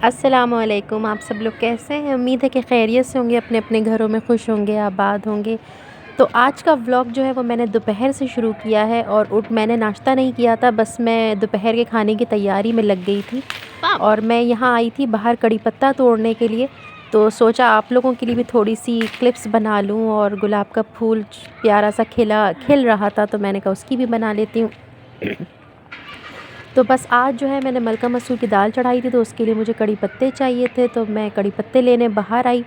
अस्सलामुअलैकुम। आप सब लोग कैसे हैं? उम्मीद है कि खैरियत से होंगे, अपने अपने घरों में खुश होंगे, आबाद होंगे। तो आज का व्लॉग जो है वो मैंने दोपहर से शुरू किया है और मैंने नाश्ता नहीं किया था, बस मैं दोपहर के खाने की तैयारी में लग गई थी। और मैं यहाँ आई थी बाहर कड़ी पत्ता तोड़ने के लिए, तो सोचा आप लोगों के लिए भी थोड़ी सी क्लिप्स बना लूँ। और गुलाब का फूल प्यारा सा खिल रहा था, तो मैंने कहा उसकी भी बना लेती हूँ। तो बस आज जो है मैंने मलका मसूर की दाल चढ़ाई थी, तो उसके लिए मुझे कड़ी पत्ते चाहिए थे, तो मैं कड़ी पत्ते लेने बाहर आई।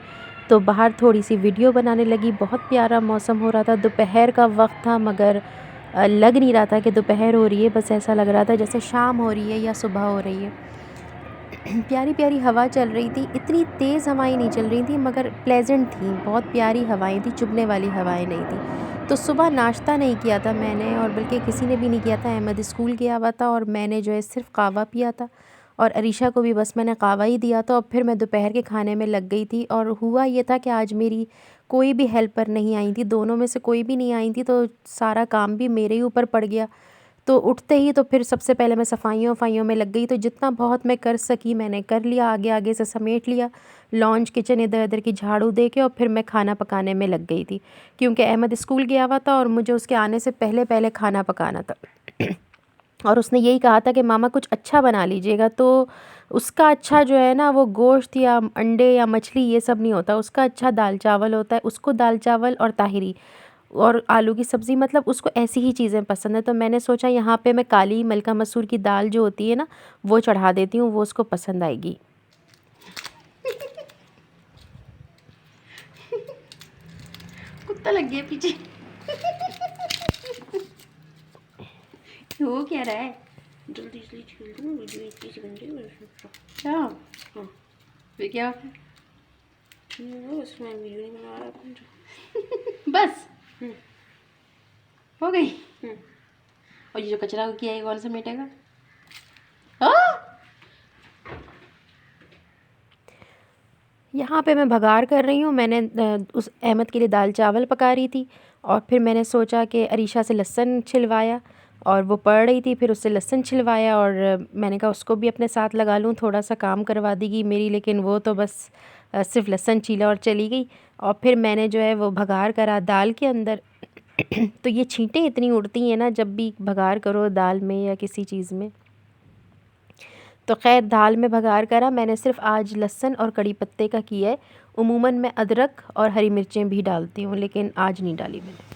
तो बाहर थोड़ी सी वीडियो बनाने लगी। बहुत प्यारा मौसम हो रहा था, दोपहर का वक्त था, मगर लग नहीं रहा था कि दोपहर हो रही है, बस ऐसा लग रहा था जैसे शाम हो रही है या सुबह हो रही है। प्यारी प्यारी हवा चल रही थी, इतनी तेज़ हवाएं नहीं चल रही थी, मगर प्लेजेंट थी, बहुत प्यारी हवाएं थी, चुभने वाली हवाएं नहीं थी। तो सुबह नाश्ता नहीं किया था मैंने, और बल्कि किसी ने भी नहीं किया था। अहमद स्कूल गया हुआ था और मैंने जो है सिर्फ कहवा पिया था, और अरीशा को भी बस मैंने कहवा ही दिया था। और फिर मैं दोपहर के खाने में लग गई थी। और हुआ ये था कि आज मेरी कोई भी हेल्पर नहीं आई थी, दोनों में से कोई भी नहीं आई थी, तो सारा काम भी मेरे ही ऊपर पड़ गया। तो उठते ही तो फिर सबसे पहले मैं सफाइयों में लग गई, तो जितना बहुत मैं कर सकी मैंने कर लिया, आगे आगे से समेट लिया, लॉन्च किचन इधर उधर की झाड़ू दे के, और फिर मैं खाना पकाने में लग गई थी, क्योंकि अहमद स्कूल गया हुआ था और मुझे उसके आने से पहले पहले खाना पकाना था। और उसने यही कहा था कि मामा कुछ अच्छा बना लीजिएगा। तो उसका अच्छा जो है ना, वो गोश्त या अंडे या मछली ये सब नहीं होता, उसका अच्छा दाल चावल होता है। उसको दाल चावल और ताहिरी और आलू की सब्ज़ी, मतलब उसको ऐसी ही चीज़ें पसंद है। तो मैंने सोचा यहाँ पे मैं काली मलका मसूर की दाल जो होती है ना, वो चढ़ा देती हूँ, वो उसको पसंद आएगी। कुत्ता लग गया पीछे। वो क्या रहा है? जल्दी से खेल दो, वीडियो इतनी सी बन रही है। क्या? हाँ, फिर क्या? बस मैं वीडियो नहीं बना रहा था। बस हो गई। और ये जो कचरा किया है कौन सा मिटेगा? यहाँ पे मैं भगार कर रही हूँ। मैंने उस अहमद के लिए दाल चावल पका रही थी, और फिर मैंने सोचा कि अरीशा से लहसुन छिलवाया, और वो पढ़ रही थी, फिर उससे लहसुन छिलवाया, और मैंने कहा उसको भी अपने साथ लगा लूँ, थोड़ा सा काम करवा देगी मेरी। लेकिन वो तो बस सिर्फ लहसुन छीला और चली गई। और फिर मैंने जो है वो भगार करा दाल के अंदर। तो ये छींटें इतनी उड़ती हैं ना जब भी भगार करो दाल में या किसी चीज़ में। तो खैर दाल में भगार करा मैंने, सिर्फ आज लहसुन और कड़ी पत्ते का किया है। उमूमन मैं अदरक और हरी मिर्चें भी डालती हूँ, लेकिन आज नहीं डाली मैंने।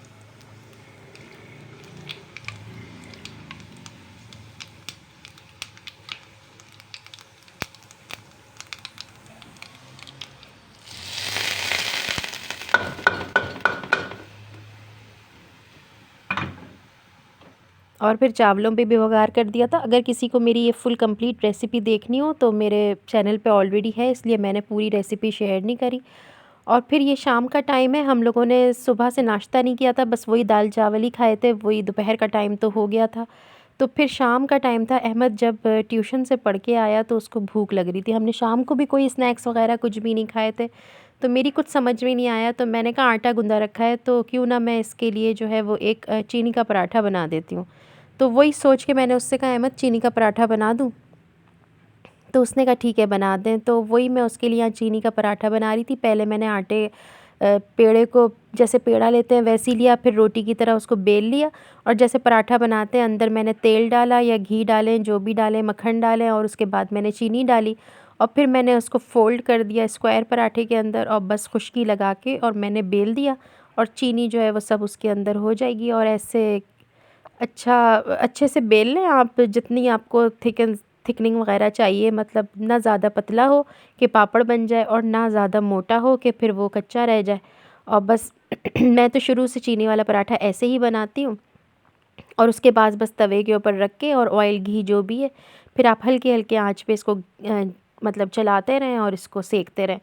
और फिर चावलों पे भी भगार कर दिया था। अगर किसी को मेरी ये फुल कंप्लीट रेसिपी देखनी हो तो मेरे चैनल पे ऑलरेडी है, इसलिए मैंने पूरी रेसिपी शेयर नहीं करी। और फिर ये शाम का टाइम है, हम लोगों ने सुबह से नाश्ता नहीं किया था, बस वही दाल चावल ही खाए थे, वही दोपहर का टाइम तो हो गया था। तो फिर शाम का टाइम था, अहमद जब ट्यूशन से पढ़ के आया तो उसको भूख लग रही थी। हमने शाम को भी कोई स्नैक्स वगैरह कुछ भी नहीं खाए थे, तो मेरी कुछ समझ में नहीं आया। तो मैंने कहा आटा गूंदा रखा है, तो क्यों ना मैं इसके लिए जो है वो एक चीनी का पराठा बना देती हूँ। तो वही सोच के मैंने उससे कहा अहमद चीनी का पराठा बना दूँ, तो उसने कहा ठीक है बना दें। तो वही मैं उसके लिए यहाँ चीनी का पराठा बना रही थी। पहले मैंने आटे पेड़े को जैसे पेड़ा लेते हैं वैसे ही लिया, फिर रोटी की तरह उसको बेल लिया, और जैसे पराठा बनाते हैं अंदर मैंने तेल डाला या घी डालें, जो भी डालें, मक्खन डालें, और उसके बाद मैंने चीनी डाली, और फिर मैंने उसको फ़ोल्ड कर दिया स्क्वायर पराठे के अंदर, और बस खुश्की लगा के और मैंने बेल दिया, और चीनी जो है वो सब उसके अंदर हो जाएगी। और ऐसे अच्छे से बेल लें आप, जितनी आपको थिकनिंग वगैरह चाहिए, मतलब ना ज़्यादा पतला हो कि पापड़ बन जाए, और ना ज़्यादा मोटा हो कि फिर वो कच्चा रह जाए। और बस मैं तो शुरू से चीनी वाला पराठा ऐसे ही बनाती हूँ। और उसके बाद बस तवे के ऊपर रख के और ऑयल घी जो भी है, फिर आप हल्के हल्के आंच पे इसको मतलब चलाते रहें और इसको सेकते रहें।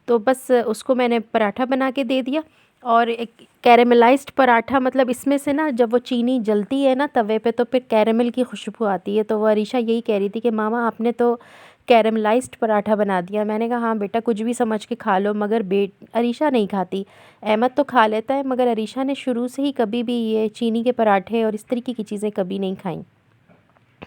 तो बस उसको मैंने पराठा बना के दे दिया। और एक कैरेमलाइज्ड पराठा, मतलब इसमें से ना जब वो चीनी जलती है ना तवे पे, तो फिर कैरेमल की खुशबू आती है। तो वो अरीशा यही कह रही थी कि मामा आपने तो कैरेमलाइज्ड पराठा बना दिया। मैंने कहा हाँ बेटा कुछ भी समझ के खा लो, मगर अरीशा नहीं खाती। अहमद तो खा लेता है, मगर अरीशा ने शुरू से ही कभी भी ये चीनी के पराठे और इस तरीके की चीज़ें कभी नहीं खाई।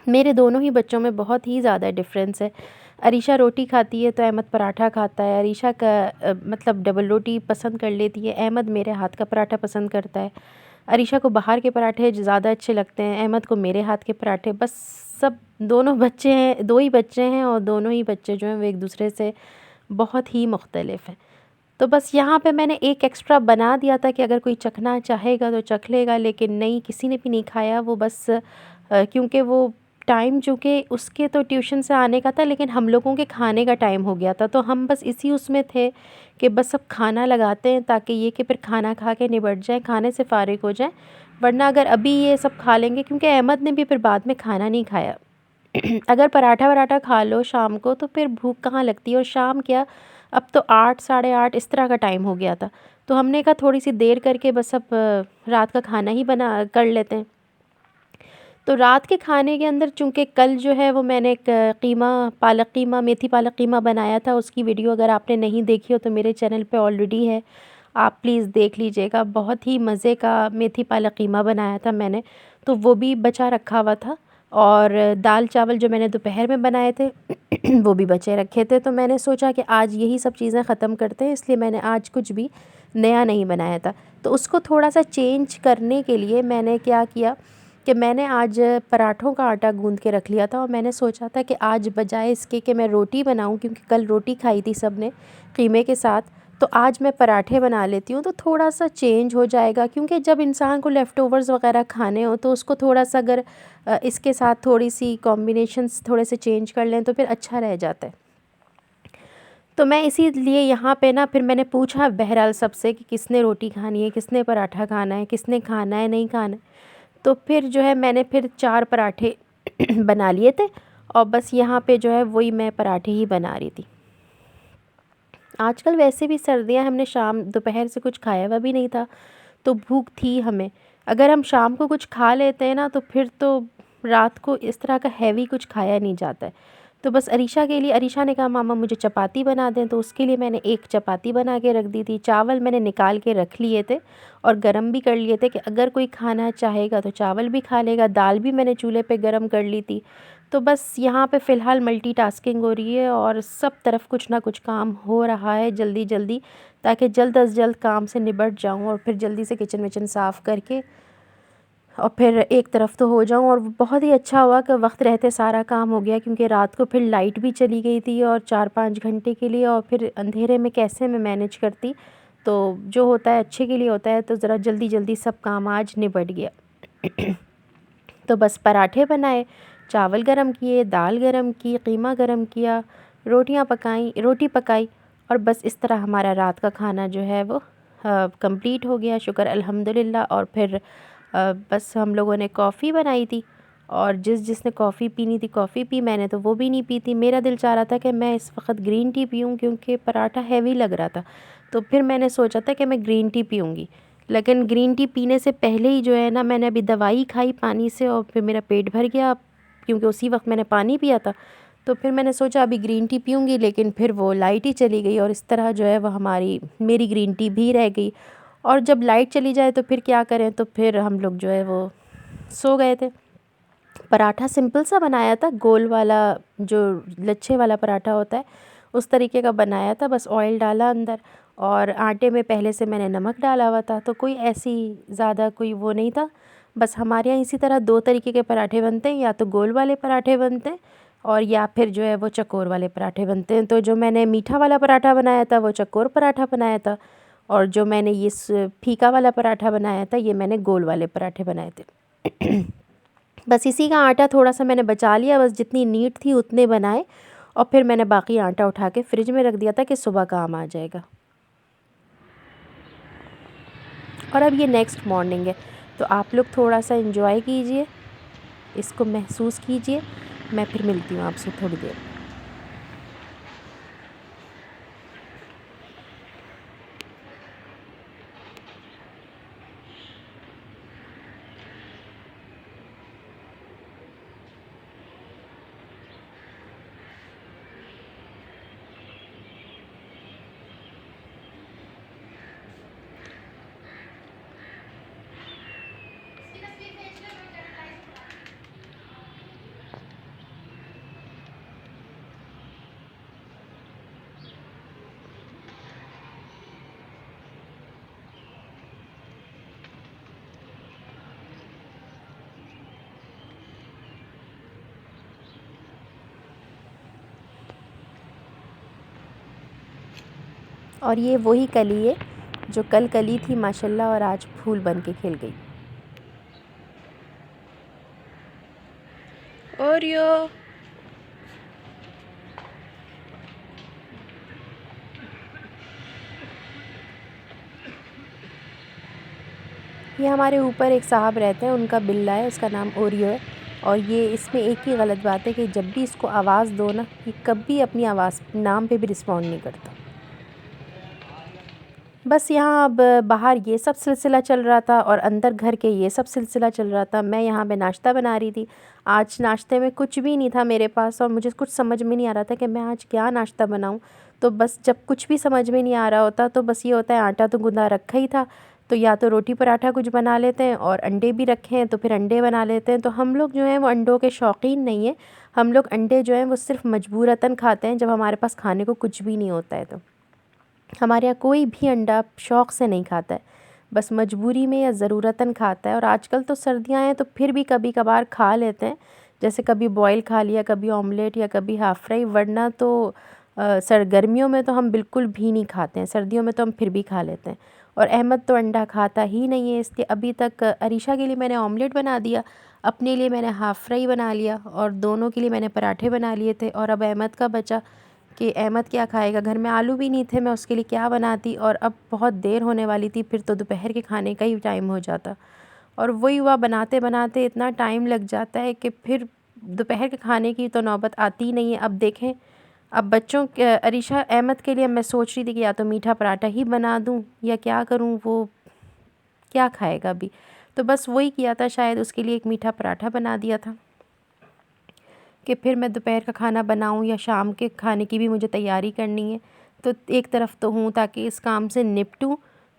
मेरे दोनों ही बच्चों में बहुत ही ज़्यादा डिफरेंस है। अरीशा रोटी खाती है तो अहमद पराठा खाता है। अरीशा का मतलब डबल रोटी पसंद कर लेती है, अहमद मेरे हाथ का पराठा पसंद करता है। अरीशा को बाहर के पराठे ज़्यादा अच्छे लगते हैं, अहमद को मेरे हाथ के पराठे। बस सब दोनों बच्चे हैं, 2 ही बच्चे हैं और दोनों ही बच्चे जो हैं वो एक दूसरे से बहुत ही मुख्तलिफ हैं। तो बस यहाँ पे मैंने एक एक्स्ट्रा बना दिया था कि अगर कोई चखना चाहेगा तो चख लेगा, लेकिन नहीं, किसी ने भी नहीं खाया। वो बस क्योंकि वो टाइम चूँकि उसके तो ट्यूशन से आने का था, लेकिन हम लोगों के खाने का टाइम हो गया था, तो हम बस इसी उसमें थे कि बस अब खाना लगाते हैं ताकि ये कि फिर खाना खा के निबट जाए, खाने से फ़ारिग हो जाएँ। वरना अगर अभी ये सब खा लेंगे, क्योंकि अहमद ने भी फिर बाद में खाना नहीं खाया। अगर पराठा वराठा खा लो शाम को तो फिर भूख कहाँ लगती है, और शाम क्या, अब तो 8 साढ़े 8 इस तरह का टाइम हो गया था। तो हमने कहा थोड़ी सी देर करके बस अब रात का खाना ही बना कर लेते हैं। तो रात के खाने के अंदर चूँकि कल जो है वो मैंने एक कीमा, पालक कीमा, मेथी पालक कीमा बनाया था, उसकी वीडियो अगर आपने नहीं देखी हो तो मेरे चैनल पे ऑलरेडी है, आप प्लीज़ देख लीजिएगा। बहुत ही मज़े का मेथी पालक कीमा बनाया था मैंने, तो वो भी बचा रखा हुआ था। और दाल चावल जो मैंने दोपहर में बनाए थे वो भी बचे रखे थे। तो मैंने सोचा कि आज यही सब चीज़ें ख़त्म करते हैं, इसलिए मैंने आज कुछ भी नया नहीं बनाया था। तो उसको थोड़ा सा चेंज करने के लिए मैंने क्या किया कि मैंने आज पराठों का आटा गूँध के रख लिया था, और मैंने सोचा था कि आज बजाय इसके कि मैं रोटी बनाऊं, क्योंकि कल रोटी खाई थी सब ने कीमे के साथ, तो आज मैं पराठे बना लेती हूँ, तो थोड़ा सा चेंज हो जाएगा। क्योंकि जब इंसान को लेफ़्ट ओवर्स वगैरह खाने हो तो उसको थोड़ा सा अगर इसके साथ थोड़ी सी कॉम्बिनेशंस थोड़े से चेंज कर लें तो फिर अच्छा रह जाता है। तो मैं इसीलिए यहाँ पे ना फिर मैंने पूछा बहरहाल सबसे कि किसने रोटी खानी है, किसने पराठा खाना है, किसने खाना है, नहीं खाना है। तो फिर जो है मैंने फिर 4 पराठे बना लिए थे, और बस यहाँ पे जो है वही मैं पराठे ही बना रही थी। आजकल वैसे भी सर्दियाँ, हमने शाम दोपहर से कुछ खाया हुआ भी नहीं था, तो भूख थी हमें। अगर हम शाम को कुछ खा लेते हैं ना तो फिर तो रात को इस तरह का हैवी कुछ खाया नहीं जाता है। तो बस अरीशा के लिए, अरीशा ने कहा मामा मुझे चपाती बना दें, तो उसके लिए मैंने एक चपाती बना के रख दी थी। चावल मैंने निकाल के रख लिए थे और गरम भी कर लिए थे कि अगर कोई खाना चाहेगा तो चावल भी खा लेगा। दाल भी मैंने चूल्हे पे गरम कर ली थी। तो बस यहाँ पे फ़िलहाल मल्टीटास्किंग हो रही है और सब तरफ कुछ ना कुछ काम हो रहा है जल्दी जल्दी, ताकि जल्द अज़ जल्द काम से निबट जाऊँ और फिर जल्दी से किचन विचन साफ़ करके और फिर एक तरफ तो हो जाऊँ। और बहुत ही अच्छा हुआ कि वक्त रहते सारा काम हो गया, क्योंकि रात को फिर लाइट भी चली गई थी और 4-5 घंटे के लिए, और फिर अंधेरे में कैसे मैं मैनेज करती। तो जो होता है अच्छे के लिए होता है, तो ज़रा जल्दी जल्दी सब काम आज निबट गया। तो बस पराठे बनाए, चावल गरम किए, दाल गरम की, कीमा गरम किया, रोटियां पकाई, रोटी पकाई, और बस इस तरह हमारा रात का खाना जो है वो कंप्लीट हो गया, शुक्र अल्हम्दुलिल्लाह। और फिर बस हम लोगों ने कॉफ़ी बनाई थी, और जिसने कॉफ़ी पीनी थी कॉफ़ी पी, मैंने तो वो भी नहीं पी थी। मेरा दिल चाह रहा था कि मैं इस वक्त ग्रीन टी पीऊँ, क्योंकि पराठा हैवी लग रहा था। तो फिर मैंने सोचा था कि मैं ग्रीन टी पीऊँगी, लेकिन ग्रीन टी पीने से पहले ही जो है ना, मैंने अभी दवाई खाई पानी से और फिर मेरा पेट भर गया, क्योंकि उसी वक्त मैंने पानी पिया था। तो फिर मैंने सोचा अभी ग्रीन टी पीऊँगी, लेकिन फिर वो लाइट ही चली गई, और इस तरह जो है वो मेरी ग्रीन टी भी रह गई। और जब लाइट चली जाए तो फिर क्या करें, तो फिर हम लोग जो है वो सो गए थे। पराठा सिंपल सा बनाया था, गोल वाला, जो लच्छे वाला पराठा होता है उस तरीके का बनाया था। बस ऑयल डाला अंदर, और आटे में पहले से मैंने नमक डाला हुआ था, तो कोई ऐसी ज़्यादा कोई वो नहीं था। बस हमारे यहाँ इसी तरह 2 तरीके के पराठे बनते हैं, या तो गोल वाले पराठे बनते हैं और या फिर जो है वो चकोर वाले पराठे बनते हैं। तो जो मैंने मीठा वाला पराठा बनाया था वो चकोर पराठा बनाया था, और जो मैंने ये फीका वाला पराठा बनाया था ये मैंने गोल वाले पराठे बनाए थे। बस इसी का आटा थोड़ा सा मैंने बचा लिया, बस जितनी नीड थी उतने बनाए, और फिर मैंने बाकी आटा उठा के फ्रिज में रख दिया था कि सुबह काम आ जाएगा। और अब ये नेक्स्ट मॉर्निंग है, तो आप लोग थोड़ा सा एंजॉय कीजिए, इसको महसूस कीजिए। मैं फिर मिलती हूँ आपसे थोड़ी देर में। और ये वही कली है जो कल कली थी माशाल्लाह और आज फूल बन के खिल गई। ओरियो ये हमारे ऊपर एक साहब रहते हैं, उनका बिल्ला है, उसका नाम ओरियो है। और ये इसमें एक ही गलत बात है कि जब भी इसको आवाज़ दो ना, ये कभी अपनी आवाज़ नाम पे भी रिस्पॉन्ड नहीं करता। बस यहाँ अब बाहर ये सब सिलसिला चल रहा था और अंदर घर के ये सब सिलसिला चल रहा था। मैं यहाँ पे नाश्ता बना रही थी। आज नाश्ते में कुछ भी नहीं था मेरे पास और मुझे कुछ समझ में नहीं आ रहा था कि मैं आज क्या नाश्ता बनाऊँ। तो बस जब कुछ भी समझ में नहीं आ रहा होता तो बस ये होता है, आटा तो गूँधा रखा ही था, तो या तो रोटी पराठा कुछ बना लेते हैं, और अंडे भी रखे हैं तो फिर अंडे बना लेते हैं। तो हम लोग जो हैं वो अंडों के शौकीन नहीं हैं। हम लोग अंडे जो हैं वो सिर्फ़ मजबूरतन खाते हैं, जब हमारे पास खाने को कुछ भी नहीं होता है। तो हमारे यहाँ कोई भी अंडा शौक़ से नहीं खाता है, बस मजबूरी में या ज़रूरतन खाता है। और आजकल तो सर्दियाँ हैं तो फिर भी कभी कभार खा लेते हैं, जैसे कभी बॉयल खा लिया, कभी ऑमलेट या कभी हाफ़ फ्राई। वरना तो गर्मियों में तो हम बिल्कुल भी नहीं खाते हैं, सर्दियों में तो हम फिर भी खा लेते हैं। और अहमद तो अंडा खाता ही नहीं है, इसलिए अभी तक अरीशा के लिए मैंने ऑमलेट बना दिया, अपने लिए मैंने हाफ़ फ्राई बना लिया और दोनों के लिए मैंने पराठे बना लिए थे। और अब अहमद का बचा कि अहमद क्या खाएगा, घर में आलू भी नहीं थे, मैं उसके लिए क्या बनाती। और अब बहुत देर होने वाली थी, फिर तो दोपहर के खाने का ही टाइम हो जाता। और वही हुआ, बनाते बनाते इतना टाइम लग जाता है कि फिर दोपहर के खाने की तो नौबत आती ही नहीं है। अब देखें, अब बच्चों के अरीशा अहमद के लिए मैं सोच रही थी कि या तो मीठा पराठा ही बना दूँ या क्या करूँ, वो क्या खाएगा अभी। तो बस वही किया था, शायद उसके लिए एक मीठा पराठा बना दिया था कि फिर मैं दोपहर का खाना बनाऊं या शाम के खाने की भी मुझे तैयारी करनी है। तो एक तरफ तो हूँ ताकि इस काम से निपटूं,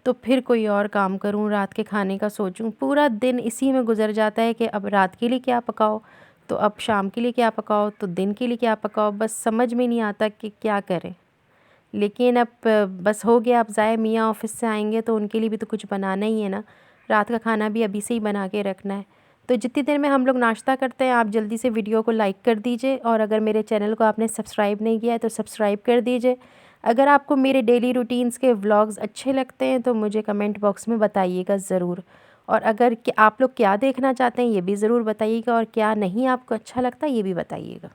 तो फिर कोई और काम करूं, रात के खाने का सोचूं। पूरा दिन इसी में गुजर जाता है कि अब रात के लिए क्या पकाओ, तो अब शाम के लिए क्या पकाओ, तो दिन के लिए क्या पकाओ, बस समझ में नहीं आता कि क्या करें। लेकिन अब बस हो गया, अब ज़ाया मियाँ ऑफ़िस से आएंगे तो उनके लिए भी तो कुछ बनाना ही है ना, रात का खाना भी अभी से ही बना के रखना है। तो जितनी देर में हम लोग नाश्ता करते हैं, आप जल्दी से वीडियो को लाइक कर दीजिए, और अगर मेरे चैनल को आपने सब्सक्राइब नहीं किया है तो सब्सक्राइब कर दीजिए। अगर आपको मेरे डेली रूटीन्स के व्लॉग्स अच्छे लगते हैं तो मुझे कमेंट बॉक्स में बताइएगा ज़रूर। और अगर आप लोग क्या देखना चाहते हैं ये भी ज़रूर बताइएगा, और क्या नहीं आपको अच्छा लगता ये भी बताइएगा।